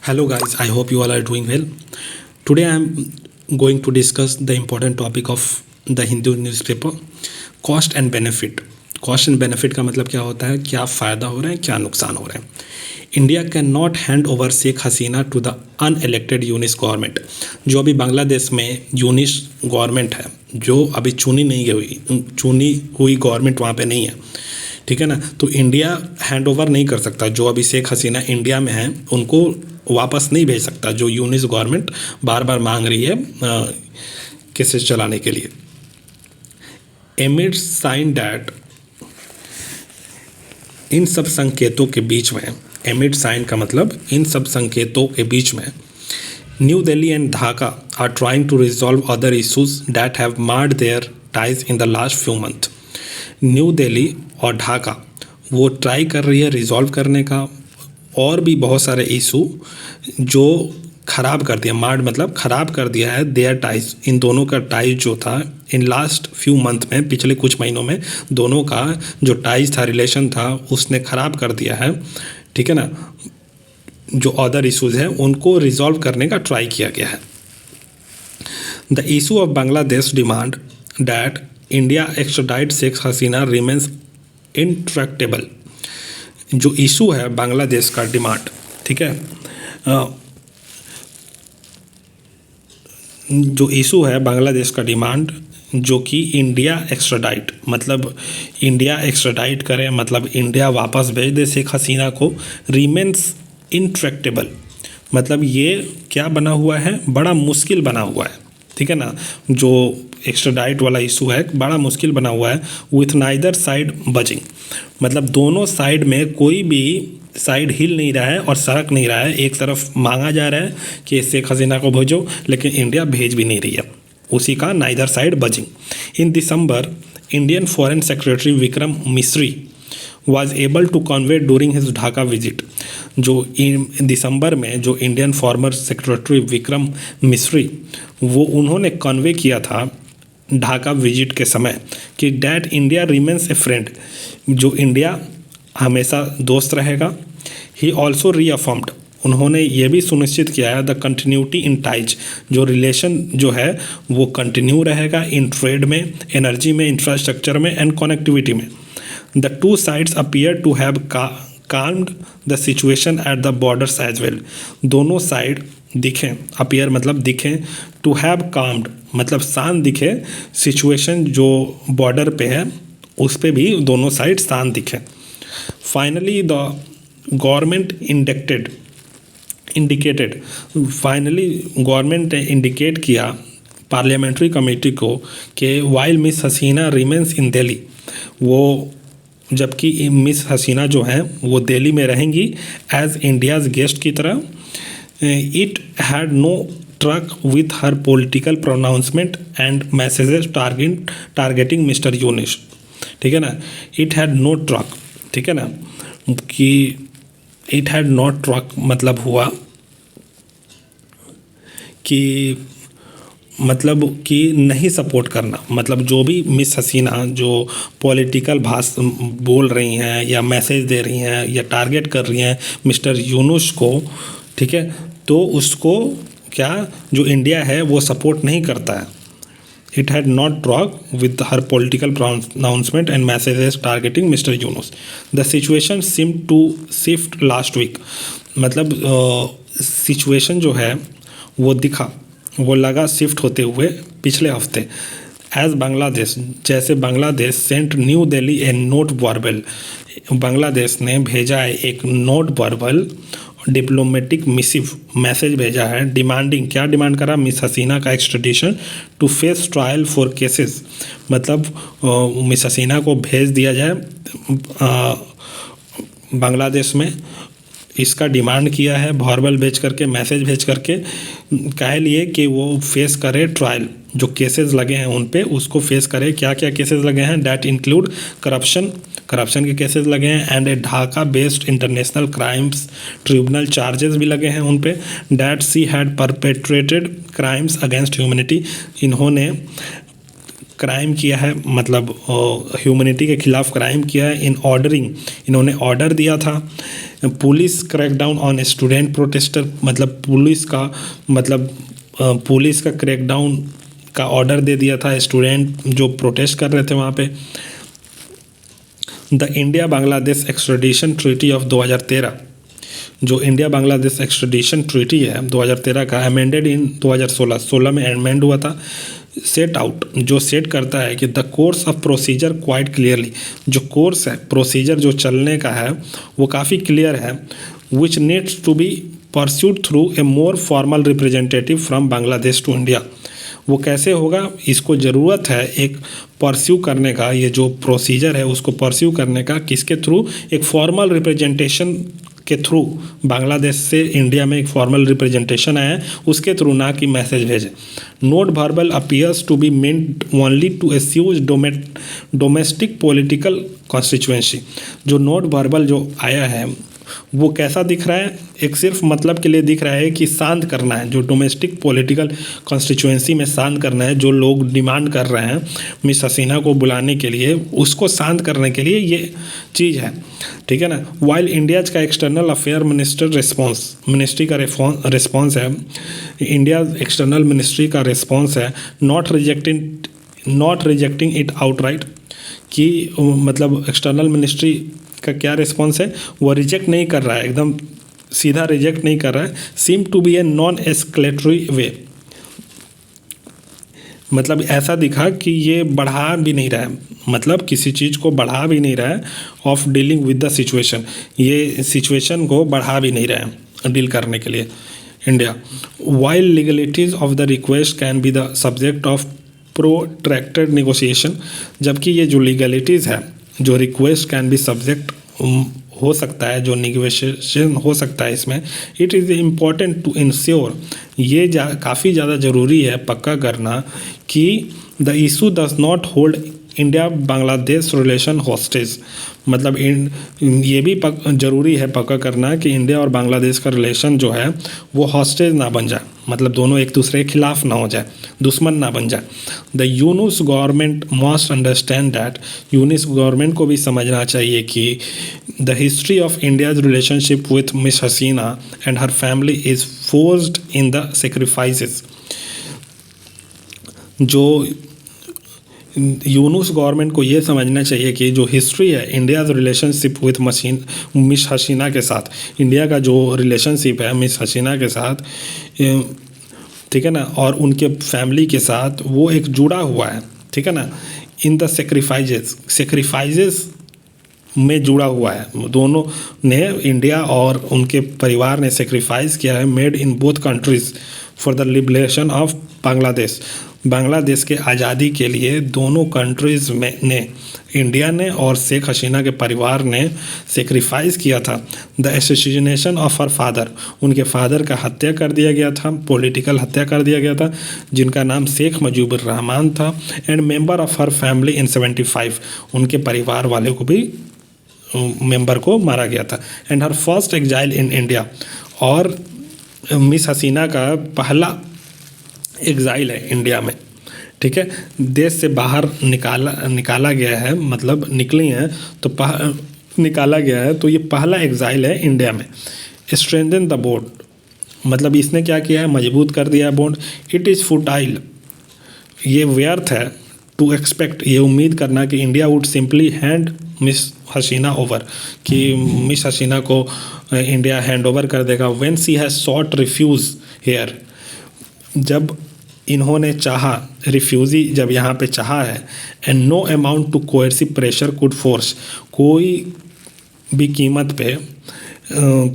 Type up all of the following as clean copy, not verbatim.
Hello guys, I hope you all are doing well. Today I am going to discuss the important topic of the Hindu newspaper, cost and benefit. Cost and benefit का मतलब क्या होता है, क्या फ़ायदा हो रहा है, क्या नुकसान हो रहा है. India can not hand over Sheikh Hasina to the unelected Yunus government. जो अभी बांग्लादेश में यूनिस गवर्नमेंट है, जो अभी चुनी हुई गवर्नमेंट वहाँ पे नहीं है, ठीक है ना. तो इंडिया हैंड ओवर नहीं कर सकता. जो अभी शेख हसीना इंडिया में है उनको वापस नहीं भेज सकता, जो यूनिस गवर्नमेंट बार बार मांग रही है केसेस चलाने के लिए. एमिड साइन डैट, इन सब संकेतों के बीच में, एमिड साइन का मतलब इन सब संकेतों के बीच में, New Delhi and Dhaka are trying to resolve other issues that have marred their ties in the last few month. New Delhi और ढाका वो ट्राई कर रही है रिजॉल्व करने का और भी बहुत सारे इशू जो ख़राब कर दिया, मार्ड मतलब ख़राब कर दिया है देयर टाइज. इन दोनों का टाइज जो था इन लास्ट फ्यू मंथ में, पिछले कुछ महीनों में दोनों का जो टाइज था, रिलेशन था, उसने ख़राब कर दिया है, ठीक है ना. जो अदर इशूज़ हैं उनको रिजॉल्व करने का ट्राई किया गया है. The issue of Bangladesh demand that India extradite Sheikh Hasina remains intractable. जो इशू है बांग्लादेश का डिमांड, ठीक है, जो इशू है बांग्लादेश का डिमांड, जो कि इंडिया एक्स्ट्राडाइट मतलब इंडिया एक्स्ट्राडाइट करे, मतलब इंडिया वापस भेज दे शेख हसीना को. रिमेंस इंट्रैक्टेबल मतलब ये क्या बना हुआ है, बड़ा मुश्किल बना हुआ है, ठीक है ना. जो एक्स्ट्राडाइट वाला इशू है बड़ा मुश्किल बना हुआ है. विथ नाइदर साइड बजिंग मतलब दोनों साइड में कोई भी साइड हिल नहीं रहा है और सरक नहीं रहा है. एक तरफ मांगा जा रहा है कि शेख हसीना को भेजो, लेकिन इंडिया भेज भी नहीं रही है. उसी का neither side buzzing. In December Indian foreign secretary Vikram Misri was able to convey during his Dhaka visit. जो दिसंबर में जो Indian foreign secretary Vikram Misri वो उन्होंने कन्वे किया था ढाका विजिट के समय कि that India remains A friend, जो इंडिया हमेशा दोस्त रहेगा. ही ऑल्सो रीअफर्म्ड, उन्होंने ये भी सुनिश्चित किया है द कंटिन्यूटी इन टाइज, जो रिलेशन जो है वो कंटिन्यू रहेगा इन ट्रेड में, एनर्जी में, इंफ्रास्ट्रक्चर में एंड कनेक्टिविटी में. The two sides appear to have calmed the situation at the borders as well. दोनों साइड दिखें, appear मतलब दिखें, to have calmed मतलब शांत दिखे, situation जो बॉर्डर पे है उस पे भी दोनों साइड शांत दिखें. Finally the government indicated finally government ने इंडिकेट किया पार्लियामेंट्री कमेटी को कि वाइल मिस हसीना रिमेंस इन दिल्ली, वो जबकि मिस हसीना जो हैं वो दिल्ली में रहेंगी एज इंडियाज़ गेस्ट की तरह. It had no truck with her political pronouncement and messages targeting mister Yunus, ठीक है ना. इट हैड नो ट्रक, ठीक है ना, कि इट हैड नॉट ट्रक मतलब हुआ कि मतलब कि नहीं सपोर्ट करना, मतलब जो भी मिस हसीना जो पॉलिटिकल भाषण बोल रही हैं या मैसेज दे रही हैं या टारगेट कर रही हैं मिस्टर यूनुस को, ठीक है, तो उसको क्या जो इंडिया है वो सपोर्ट नहीं करता है. It had not truck with her political announcement and messages targeting Mister Yunus. The situation seem to shift last week मतलब सिचुएशन जो है वो लगा शिफ्ट होते हुए पिछले हफ्ते. एज बांग्लादेश, जैसे Bangladesh sent New Delhi a note verbal, Bangladesh ने भेजा है एक note verbal diplomatic missive message भेजा है डिमांडिंग, क्या डिमांड करा, मिस हसीना का extradition to face trial for cases मतलब मिस हसीना को भेज दिया जाए बांग्लादेश में. इसका डिमांड किया है वर्बल भेज करके, मैसेज भेज करके, कह लिए कि वो फेस करे ट्रायल, जो केसेस लगे हैं उन पे उसको फेस करे. क्या क्या केसेस लगे हैं, डैट इंक्लूड करप्शन के केसेस लगे हैं and A Dhaka based international crimes tribunal charges भी लगे हैं उन पे. That she had perpetrated crimes against humanity, इन्होंने क्राइम किया है, मतलब ह्यूमैनिटी के खिलाफ क्राइम किया है। इन्होंने ऑर्डर दिया था। Police crackdown on student protester, मतलब पुलिस का क्रैकडाउन का ऑर्डर दे दिया था स्टूडेंट जो प्रोटेस्ट कर रहे थे वहाँ पे। The India Bangladesh extradition treaty of 2013, जो इंडिया बांग्लादेश एक्स्ट्राडिशन ट्रीटी है 2013 का, अमेंडेड इन 2016 में अमेंड हुआ था। सेट करता है कि the course of procedure quite clearly, जो कोर्स है, प्रोसीजर जो चलने का है वो काफ़ी क्लियर है। Which needs to be pursued through a more formal representative from Bangladesh to India. वो कैसे होगा, इसको ज़रूरत है एक परस्यू करने का, ये जो प्रोसीजर है उसको परस्यू करने का, किसके थ्रू, एक फॉर्मल रिप्रेजेंटेशन के थ्रू। बांग्लादेश से इंडिया में एक फॉर्मल रिप्रेजेंटेशन आया है, उसके थ्रू, ना कि मैसेज भेजे। Note verbal appears to be meant only to assuage domestic political constituency. जो नोट वर्बल जो आया है वो कैसा दिख रहा है, एक सिर्फ मतलब के लिए दिख रहा है कि शांत करना है, जो डोमेस्टिक पॉलिटिकल कॉन्स्टिट्यूएंसी में शांत करना है, जो लोग डिमांड कर रहे हैं मिस हसीना को बुलाने के लिए, उसको शांत करने के लिए ये चीज़ है, ठीक है ना। वाइल इंडियाज का एक्सटर्नल अफेयर मिनिस्ट्री का रिस्पॉन्स है, इंडिया एक्सटर्नल मिनिस्ट्री का रिस्पॉन्स है, नॉट रिजेक्टिंग इट आउटराइट, कि मतलब एक्सटर्नल मिनिस्ट्री का क्या रिस्पॉन्स है, वो रिजेक्ट नहीं कर रहा है, एकदम सीधा रिजेक्ट नहीं कर रहा है। Seem to be a non escalatory way, मतलब ऐसा दिखा कि ये बढ़ा भी नहीं रहा है, मतलब किसी चीज़ को बढ़ा भी नहीं रहा है, of dealing with the situation, ये सिचुएशन को बढ़ा भी नहीं रहा है डील करने के लिए India. While legalities of the request can be the subject of protracted negotiation, जबकि ये जो लीगलिटीज़ है, जो रिक्वेस्ट कैन बी सब्जेक्ट हो सकता है, जो निगोशिएशन हो सकता है इसमें, it is important to ensure, ये काफ़ी ज़्यादा ज़रूरी है पक्का करना कि the issue does not hold India Bangladesh relation hostage, मतलब ये भी ज़रूरी है पक्का करना कि इंडिया और बांग्लादेश का रिलेशन जो है वो हॉस्टेज ना बन जाए, मतलब दोनों एक दूसरे के खिलाफ ना हो जाए, दुश्मन ना बन जाए। The Yunus government must understand that, Yunus government को भी समझना चाहिए कि the history of India's relationship with miss Hasina and her family is forced in the sacrifices. जो यूनुस गवर्नमेंट को ये समझना चाहिए कि जो हिस्ट्री है इंडियाज़ रिलेशनशिप विथ मिस हसीना के साथ, इंडिया का जो रिलेशनशिप है मिस हसीना के साथ, ठीक है ना, और उनके फैमिली के साथ, वो एक जुड़ा हुआ है, ठीक है ना, इन द सेक्रीफाइजेस में जुड़ा हुआ है। दोनों ने, इंडिया और उनके परिवार ने सेक्रीफाइस किया है, made in both countries for the liberation of Bangladesh के आज़ादी के लिए दोनों कंट्रीज़ में ने, इंडिया ने और शेख हसीना के परिवार ने सेक्रीफाइस किया था। The assassination of her father, उनके फादर का हत्या कर दिया गया था, पॉलिटिकल हत्या कर दिया गया था, जिनका नाम शेख मुजीबुर रहमान था, and member of her family in 75, उनके परिवार वाले को भी मेंबर को मारा गया था। And her first exile in India, और मिस हसीना का पहला एग्जाइल है इंडिया में, ठीक है, देश से बाहर निकाला गया है, मतलब निकली हैं तो निकाला गया है, तो ये पहला एग्जाइल है इंडिया में। स्ट्रेंथन द बॉन्ड, मतलब इसने क्या किया है, मजबूत कर दिया है बॉन्ड। इट इज़ फुटाइल, ये व्यर्थ है, टू एक्सपेक्ट, ये उम्मीद करना कि India would simply hand Miss Hasina over, कि मिस हसीना को इंडिया हैंड ओवर कर देगा। When she has sought refuge here, जब इन्होंने चाहा, रिफ्यूज़ी जब यहाँ पे चाहा है, and no amount to coercive pressure could force, कोई भी कीमत पे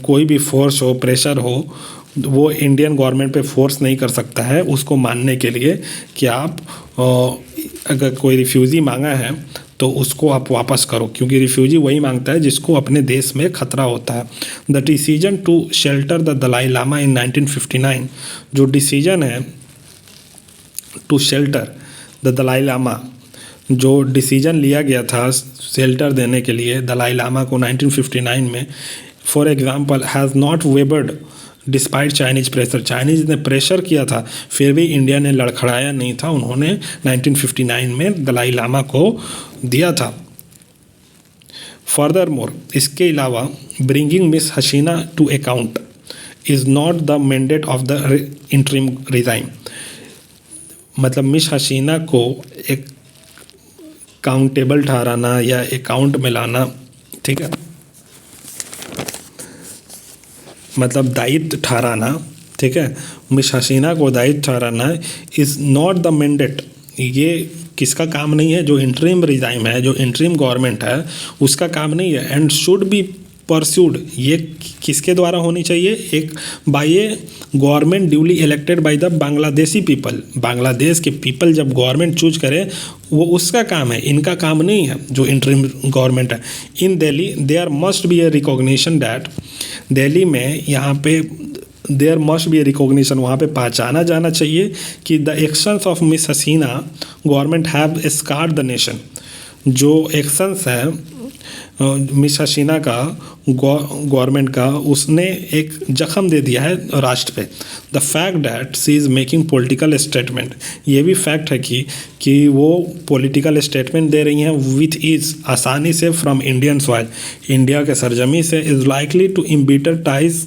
कोई भी फोर्स हो, प्रेशर हो, वो इंडियन गवर्नमेंट पे फोर्स नहीं कर सकता है उसको मानने के लिए कि आप अगर कोई रिफ्यूज़ी मांगा है तो उसको आप वापस करो, क्योंकि रिफ्यूजी वही मांगता है जिसको अपने देश में खतरा होता है। The decision to shelter the Dalai Lama in 1959, जो डिसीजन है to shelter the Dalai Lama, जो डिसीजन लिया गया था शेल्टर देने के लिए दलाई लामा को 1959 में, for example has not wavered despite Chinese pressure, Chinese ने प्रेशर किया था फिर भी इंडिया ने लड़खड़ाया नहीं था, उन्होंने 1959 में दलाई लामा को दिया था। फर्दर मोर, इसके अलावा bringing Miss Hasina to account is not the mandate of the interim regime, मतलब मिस हसीना को एक काउंटेबल ठहराना या अकाउंट में लाना, ठीक है, मतलब दायित्व ठहराना, ठीक है, मिस हसीना को दायित्व ठहराना इज़ नॉट द मैंडेट, ये किसका काम नहीं है, जो इंटरिम रिजाइम है, जो इंटरिम गवर्नमेंट है उसका काम नहीं है। एंड शुड बी परस्यूड, ये किसके द्वारा होनी चाहिए, एक by a government duly elected by the Bangladeshi people, Bangladesh के पीपल जब गवर्नमेंट चूज करे वो उसका काम है, इनका काम नहीं है जो इंटरिम गवर्नमेंट है। In Delhi there must be a recognition that, Delhi में यहाँ पे there must be a recognition, वहाँ पे पहचाना जाना चाहिए कि the actions of miss Hasina government have scarred the nation, जो एक्शंस है मिस हसीना का गवर्नमेंट का, उसने एक जख्म दे दिया है राष्ट्र पे। The fact that she is making political statement, ये भी फैक्ट है कि वो पॉलिटिकल स्टेटमेंट दे रही हैं विथ इज़, आसानी से, फ्रॉम इंडियन सॉइल, इंडिया के सरजमी से, इज़ लाइकली टू इम्बिटर टाइज,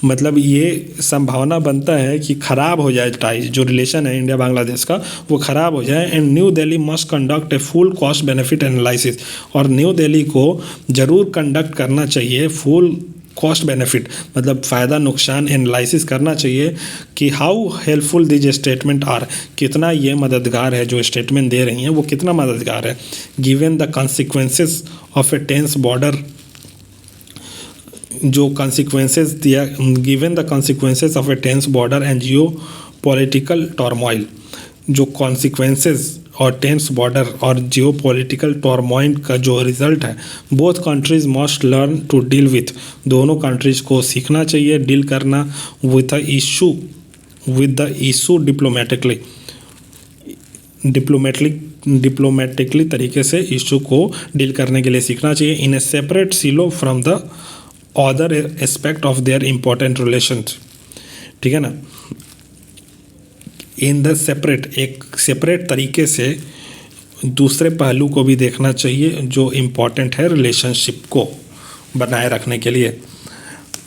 मतलब ये संभावना बनता है कि ख़राब हो जाए टाइज, जो रिलेशन है इंडिया बांग्लादेश का वो ख़राब हो जाए। And new Delhi must conduct a full cost benefit analysis, और न्यू दिल्ली को ज़रूर कंडक्ट करना चाहिए फुल कॉस्ट बेनिफिट, मतलब फ़ायदा नुकसान एनालिसिस करना चाहिए कि how helpful these statement are, कितना ये मददगार है, जो स्टेटमेंट दे रही हैं वो कितना मददगार है। Given the consequences of a tense border, जो कॉन्सिक्वेंसेस दिया, given the consequences of a tense border and geopolitical turmoil, जो कॉन्सिक्वेंसेस और टेंस बॉर्डर और जियो पॉलिटिकल टर्मोइल का जो रिजल्ट है, both countries must learn to deal with, दोनों countries को सीखना चाहिए डील करना विद द इशू डिप्लोमेटिकली तरीके से इशू को डील करने के लिए सीखना चाहिए। In a separate silo from the other aspect of their important relations, ठीक है ना, इन द सेपरेट, एक सेपरेट तरीके से दूसरे पहलू को भी देखना चाहिए जो इम्पोर्टेंट है रिलेशनशिप को बनाए रखने के लिए।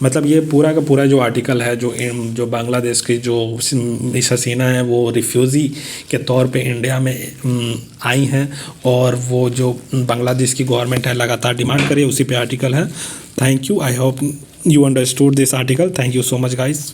मतलब ये पूरा का पूरा जो आर्टिकल है, जो बांग्लादेश की जो मिस हसीना है वो रिफ्यूज़ी के तौर पे इंडिया में आई हैं, और वो जो बांग्लादेश की गवर्नमेंट है लगातार डिमांड करे, उसी पे आर्टिकल है। Thank you, I hope you understood this article. Thank you so much guys.